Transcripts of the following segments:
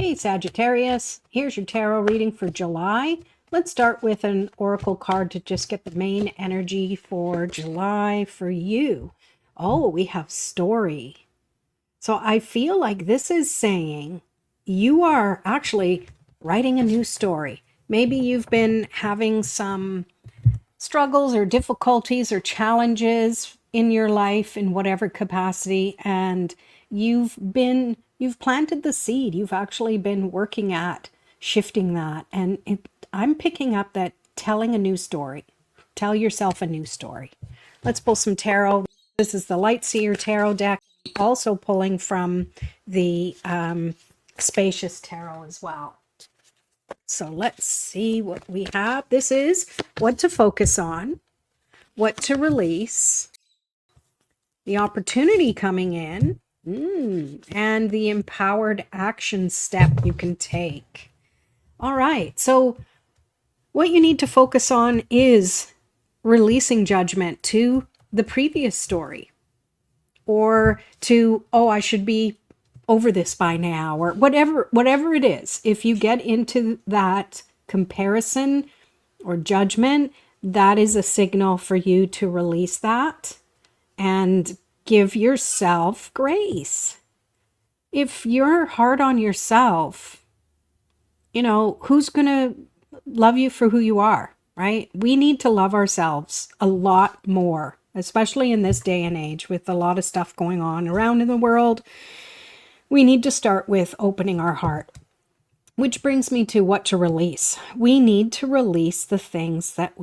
Hey Sagittarius, here's your tarot reading for July. Let's start with an oracle card to just get the main energy for July for you. Oh, we have story. So I feel like this is saying you are actually writing a new story. Maybe you've been having some struggles or difficulties or challenges in your life in whatever capacity, and you've planted the seed. You've actually been working at shifting that, and I'm picking up that telling a new story. Tell yourself a new story. Let's pull some tarot. This is the Light Seer tarot deck, also pulling from the Spacious tarot as well. So let's see what we have. This is what to focus on, what to release, the opportunity coming in, and the empowered action step you can take. All right. So what you need to focus on is releasing judgment to the previous story, or to, oh, I should be over this by now, or whatever it is. If you get into that comparison or judgment, that is a signal for you to release that and give yourself grace. If you're hard on yourself, who's going to love you for who you are, right? We need to love ourselves a lot more, especially in this day and age with a lot of stuff going on around in the world. We need to start with opening our heart, which brings me to what to release. We need to release the things that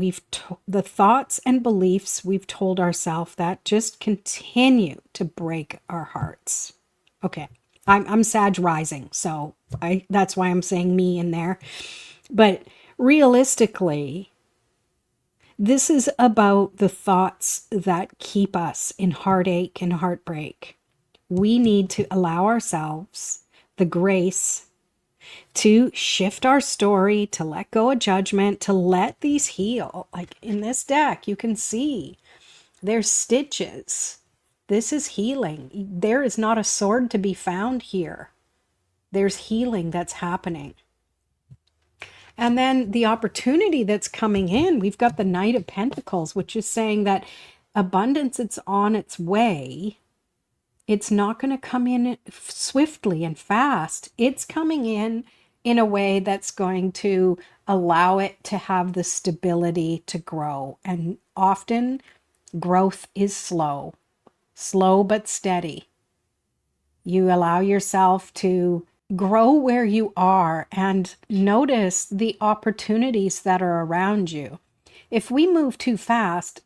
the thoughts and beliefs we've told ourselves that just continue to break our hearts. Okay, I'm Sag rising, so that's why I'm saying me in there. But realistically, this is about the thoughts that keep us in heartache and heartbreak. We need to allow ourselves the grace to shift our story, to let go of judgment, to let these heal. Like in this deck, you can see there's stitches. This is healing. There is not a sword to be found here. There's healing that's happening. And then the opportunity that's coming in, we've got the Knight of Pentacles, which is saying that abundance, it's on its way. It's not going to come in swiftly and fast. It's coming in a way that's going to allow it to have the stability to grow. And often growth is slow but steady. You allow yourself to grow where you are and notice the opportunities that are around you. If we move too fast,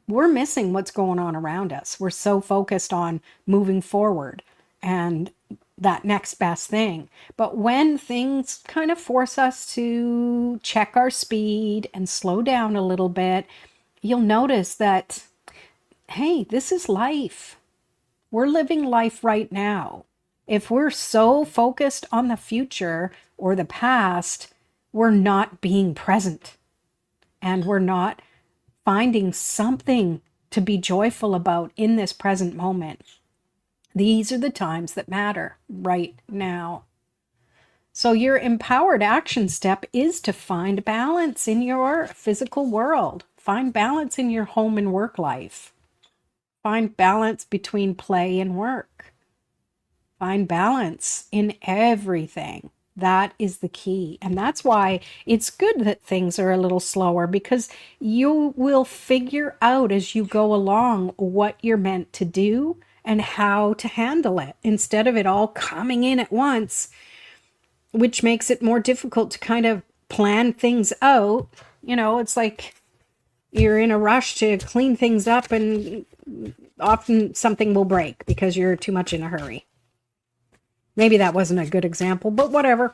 we're missing what's going on around us. We're so focused on moving forward and that next best thing. But when things kind of force us to check our speed and slow down a little bit, you'll notice that, hey, this is life. We're living life right now. If we're so focused on the future or the past, we're not being present, and we're not finding something to be joyful about in this present moment. These are the times that matter right now. So your empowered action step is to find balance in your physical world. Find balance in your home and work life. Find balance between play and work. Find balance in everything. That is the key. And that's why it's good that things are a little slower, because you will figure out as you go along what you're meant to do and how to handle it, instead of it all coming in at once, which makes it more difficult to kind of plan things out. It's like you're in a rush to clean things up, and often something will break because you're too much in a hurry. Maybe that wasn't a good example, but whatever.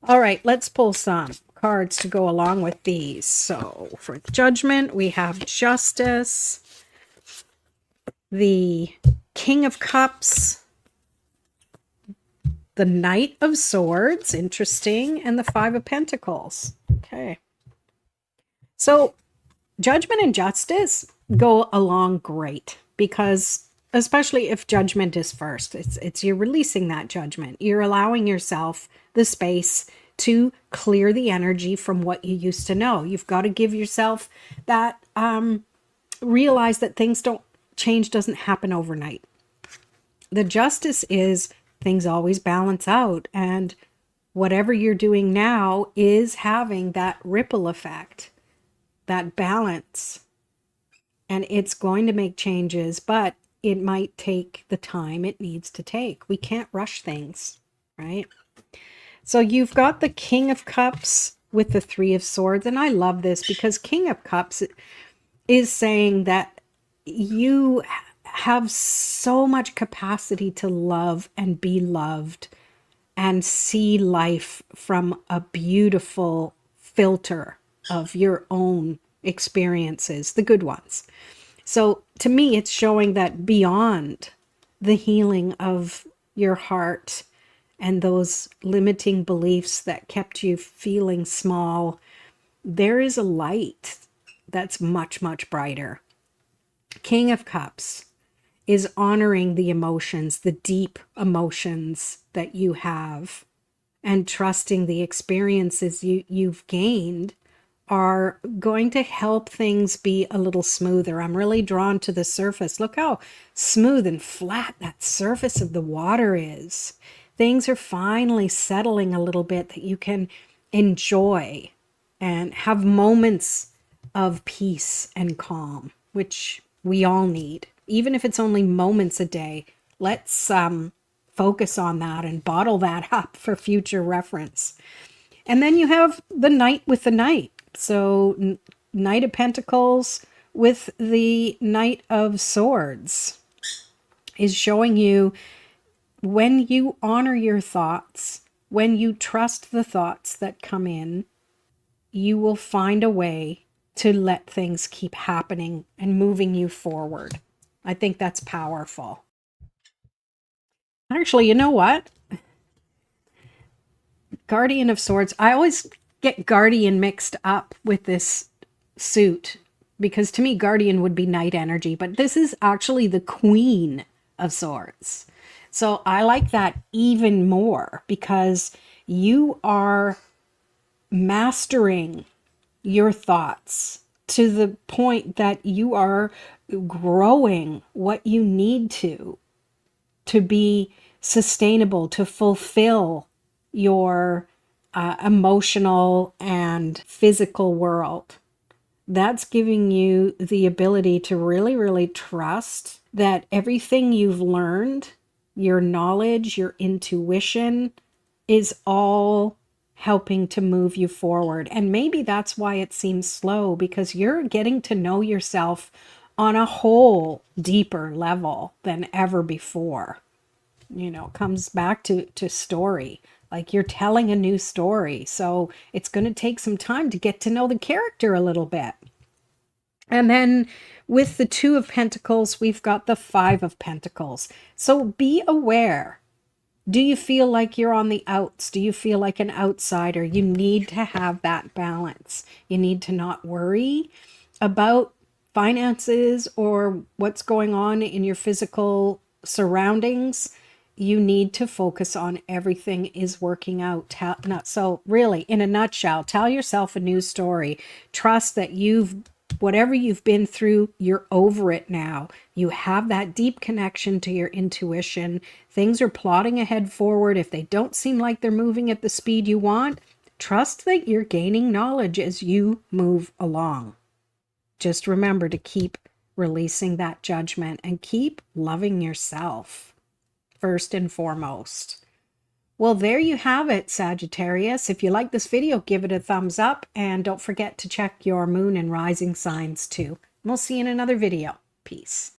All right, let's pull some cards to go along with these. So for Judgment, we have Justice, the King of Cups, the Knight of Swords, interesting, and the Five of Pentacles. Okay. So Judgment and Justice go along great, because especially if judgment is first. It's you're releasing that judgment. You're allowing yourself the space to clear the energy from what you used to know. You've got to give yourself that realize that things don't change, doesn't happen overnight. The justice is things always balance out, and whatever you're doing now is having that ripple effect, that balance, and it's going to make changes, but it might take the time it needs to take. We can't rush things, right? So you've got the King of Cups with the Three of Swords, and I love this because King of Cups is saying that you have so much capacity to love and be loved and see life from a beautiful filter of your own experiences, the good ones. So to me, it's showing that beyond the healing of your heart and those limiting beliefs that kept you feeling small, there is a light that's much, much brighter. King of Cups is honoring the emotions, the deep emotions that you have, and trusting the experiences you've gained are going to help things be a little smoother. I'm really drawn to the surface. Look how smooth and flat that surface of the water is. Things are finally settling a little bit that you can enjoy and have moments of peace and calm, which we all need. Even if it's only moments a day, let's focus on that and bottle that up for future reference. And then you have the Knight with the Knight. So Knight of Pentacles with the Knight of Swords is showing you when you honor your thoughts, when you trust the thoughts that come in, you will find a way to let things keep happening and moving you forward. I think that's powerful. Actually, you know what? Guardian of Swords. I always get Guardian mixed up with this suit because to me, Guardian would be Knight energy, but this is actually the Queen of Swords. So I like that even more because you are mastering your thoughts to the point that you are growing what you need to be sustainable, to fulfill your emotional and physical world. That's giving you the ability to really, really trust that everything you've learned, your knowledge, your intuition, is all helping to move you forward. And maybe that's why it seems slow, because you're getting to know yourself on a whole deeper level than ever before. You know, it comes back to story. Like you're telling a new story. So it's going to take some time to get to know the character a little bit. And then with the Two of Pentacles, we've got the Five of Pentacles. So be aware. Do you feel like you're on the outs? Do you feel like an outsider? You need to have that balance. You need to not worry about finances or what's going on in your physical surroundings. You need to focus on everything is working out. So really, in a nutshell, tell yourself a new story. Trust that whatever you've been through, you're over it now. You have that deep connection to your intuition. Things are plodding ahead forward. If they don't seem like they're moving at the speed you want, trust that you're gaining knowledge as you move along. Just remember to keep releasing that judgment and keep loving yourself first and foremost. Well, there you have it, Sagittarius. If you like this video, give it a thumbs up and don't forget to check your moon and rising signs too. We'll see you in another video. Peace.